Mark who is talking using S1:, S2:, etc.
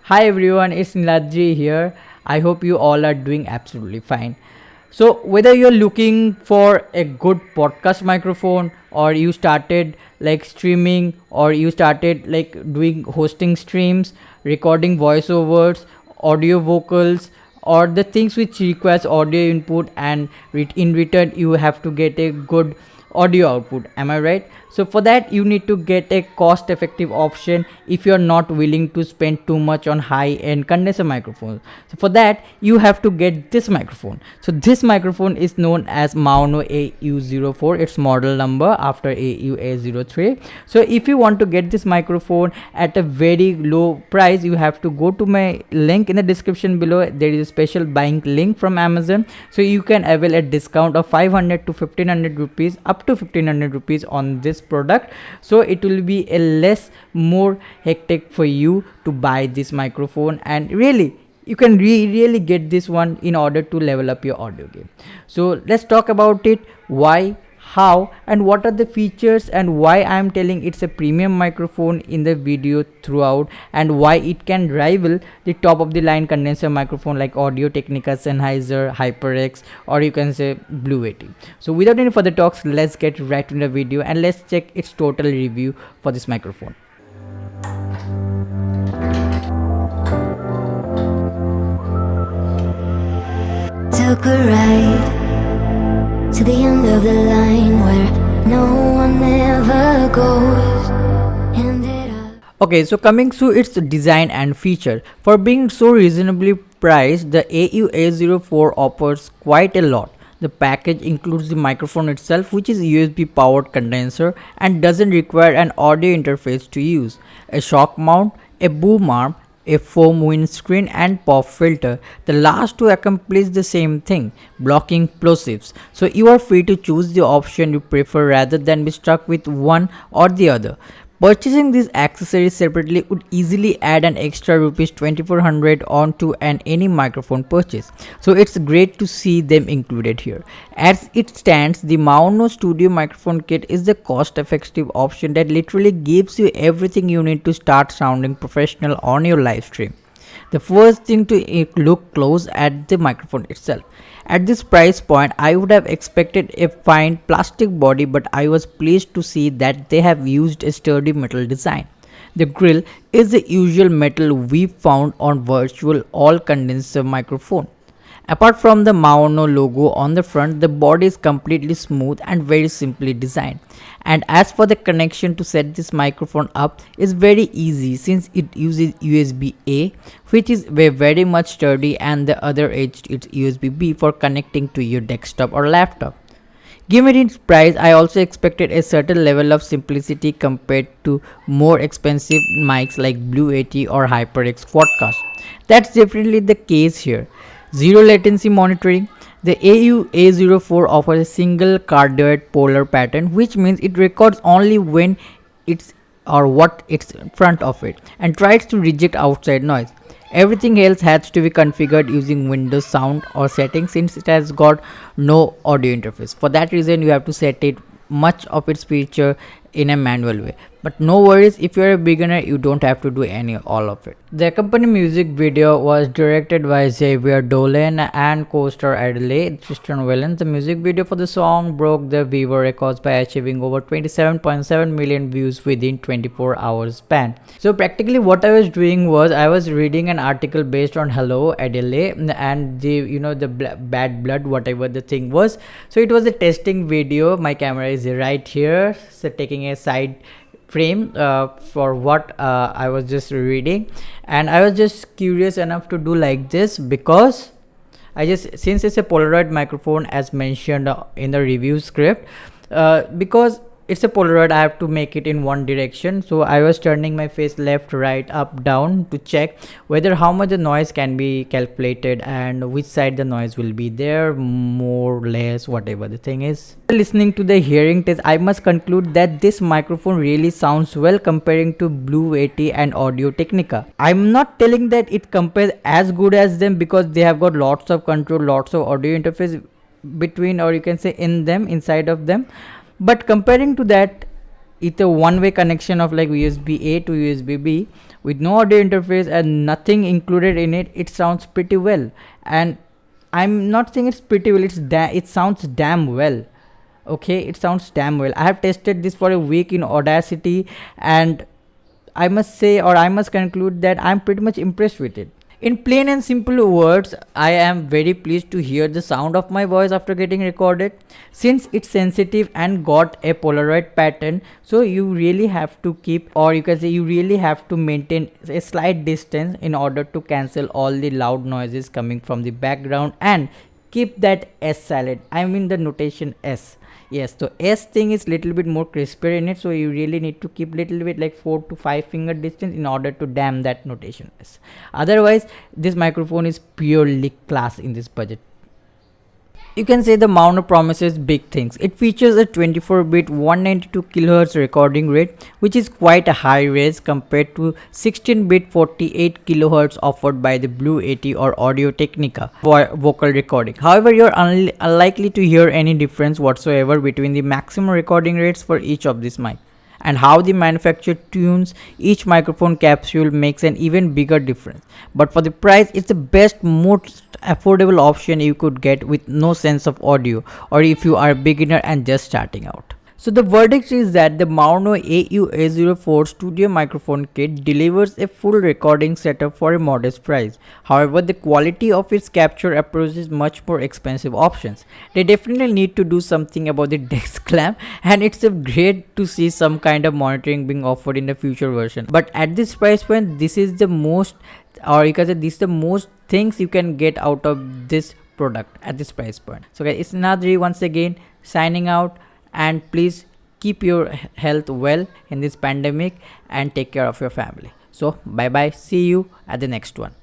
S1: Hi everyone, it's Niladji here. I hope you all are doing absolutely fine. So, whether you're looking for a good podcast microphone or you started like streaming or you started like doing hosting streams, recording voiceovers, audio vocals, or the things which requires audio input and in return you have to get a good audio output, am I right? So for that you need to get a cost effective option if you're not willing to spend too much on high end condenser microphones. So for that you have to get this microphone. So this microphone is known as Maono AU04. Its model number after AU-A03. So if you want to get this microphone at a very low price, you have to go to my link in the description below. There is a special buying link from Amazon, so you can avail a discount of 500 to 1500 rupees, up to 1500 rupees on this product. So it will be a less more hectic for you to buy this microphone, and really you can really get this one in order to level up your audio game. So let's talk about it, why, how, and what are the features, and why I am telling it's a premium microphone in the video throughout, and why it can rival the top of the line condenser microphone like Audio Technica, Sennheiser, HyperX, or you can say Blue 80. So without any further talks, let's get right into the video and let's check its total review for this microphone.
S2: Took a ride to the end of the line where no one ever goes.
S1: Okay, so coming to its design and feature. For being so reasonably priced, the AU-A04 offers quite a lot. The package includes the microphone itself, which is USB powered condenser and doesn't require an audio interface to use, a shock mount, a boom arm, a foam windscreen, and pop filter. The last two accomplish the same thing, blocking plosives. So you are free to choose the option you prefer rather than be stuck with one or the other. Purchasing these accessories separately would easily add an extra rupees 2400 onto any microphone purchase. So it's great to see them included here. As it stands, the Maono Studio microphone kit is the cost effective option that literally gives you everything you need to start sounding professional on your live stream. The first thing to look close at the microphone itself. At this price point, I would have expected a fine plastic body, but I was pleased to see that they have used a sturdy metal design. The grill is the usual metal we found on virtual all condenser microphone. Apart from the Maono logo on the front, the body is completely smooth and very simply designed. And as for the connection to set this microphone up is very easy since it uses USB-A, which is very much sturdy, and the other edge is USB-B for connecting to your desktop or laptop. Given its price, I also expected a certain level of simplicity compared to more expensive mics like Blue 80 or HyperX Quadcast. That's definitely the case here. Zero latency monitoring. The AU-A04 offers a single cardioid polar pattern, which means it records only when it's or what it's in front of it and tries to reject outside noise. Everything else has to be configured using Windows Sound or settings since it has got no audio interface. For that reason, you have to set it much of its feature in a manual way, but no worries, if you're a beginner you don't have to do all of it. The accompanying music video was directed by Xavier Dolan and co-star Adelaide Tristan Wellens. The music video for the song broke the Vivo records by achieving over 27.7 million views within 24 hours span. So practically what I was doing was I was reading an article based on Hello Adelaide and the bad blood, whatever the thing was. So it was a testing video. My camera is right here, so taking a side frame for what I was just reading, and I was just curious enough to do like this because since it's a Polaroid microphone as mentioned in the review script, because it's a Polaroid, I have to make it in one direction. So I was turning my face left, right, up, down to check whether how much the noise can be calculated and which side the noise will be there, more, less, whatever the thing is. Listening to the hearing test, I must conclude that this microphone really sounds well comparing to Blue 80 and Audio Technica. I'm not telling that it compares as good as them because they have got lots of control, lots of audio interface between, or you can say inside of them. But comparing to that, it's a one-way connection of like USB A to USB B with no audio interface and nothing included in it. It sounds pretty well, and I'm not saying it's pretty well, it sounds damn well. Okay, it sounds damn well. I have tested this for a week in Audacity, and I must say, or I must conclude, that I'm pretty much impressed with it. In plain and simple words, I am very pleased to hear the sound of my voice after getting recorded. Since it's sensitive and got a Polaroid pattern, so you really have to keep, or you can say you really have to maintain a slight distance in order to cancel all the loud noises coming from the background and keep that S silent. I mean the notation S. Yes, so S thing is little bit more crispier in it, so you really need to keep little bit like 4 to 5 finger distance in order to damn that notation S. Otherwise, this microphone is purely class in this budget. You can say the Mauno promises big things. It features a 24-bit 192 kHz recording rate, which is quite a high res compared to 16-bit 48 kHz offered by the Blue 80 or Audio Technica for vocal recording. However, you're unlikely to hear any difference whatsoever between the maximum recording rates for each of these mics. And how the manufacturer tunes each microphone capsule makes an even bigger difference. But for the price, it's the best, most affordable option you could get with no sense of audio, or if you are a beginner and just starting out. So the verdict is that the Mauno AU-A04 studio microphone kit delivers a full recording setup for a modest price. However, the quality of its capture approaches much more expensive options. They definitely need to do something about the desk clamp, and it's great to see some kind of monitoring being offered in the future version. But at this price point, this is the most, or you can say this is the most things you can get out of this product at this price point. So guys, it's Nadri once again signing out. And please keep your health well in this pandemic and take care of your family. So bye bye, see you at the next one.